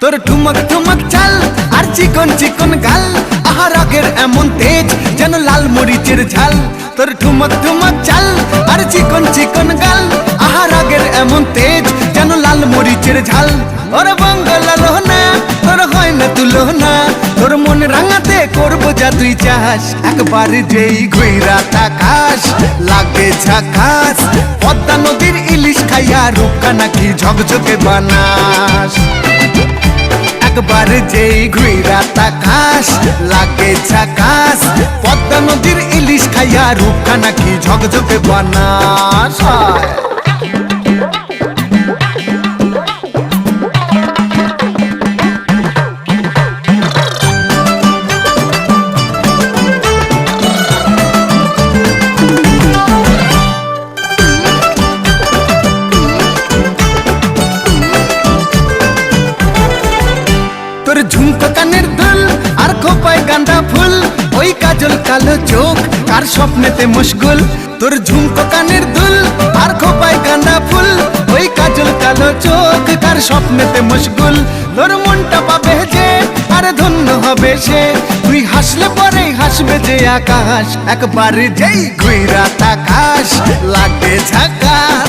তোর ঠুমক ঠুমক চাল আর চিকন চিকন গাল, আহা রাগের এমন তেজ যেন লাল মরিচের ঝাল। তোর ঠুমক ঠুমক চাল আর চিকন চিকন গাল, আহা রাগের এমন তেজ যেন লাল মরিচের ঝাল। ওরে বাঙ্গালা লোহনা তোর হয় না তুলনা, তোর মন রাঙাতে করবো যা তুই চাস। একবার যেই ঘুইরা তাকাস লাগে ঝাকাস, পদ্মা নদীর ইলিশ খাইয়া রূপকা নাকি ঝকঝকে বানাস। একবার যেই ঘুইরা তাকাস লাগে ঝাকাস, পদ্মা নদীর ইলিশ খাইয়া রূপকা নাকি ঝকঝকে বানাস। তোর ঝুমকো কানের দুল আর খোপায় গাঁদা ফুল, ওই কাজল কালো চোখ কার স্বপ্নেতে মশগুল। তোর ঝুমকো কানের দুল আর খোপায় গাঁদা ফুল, ওই কাজল কালো চোখ কার স্বপ্নেতে মশগুল। তোর মনটা পাবে যে আর ধন্য হবে সে, তুই হাসলে পরেই হাসবে যে আকাশ। একবার যেই ঘুইরা তাকাস লাগে ঝাকাস।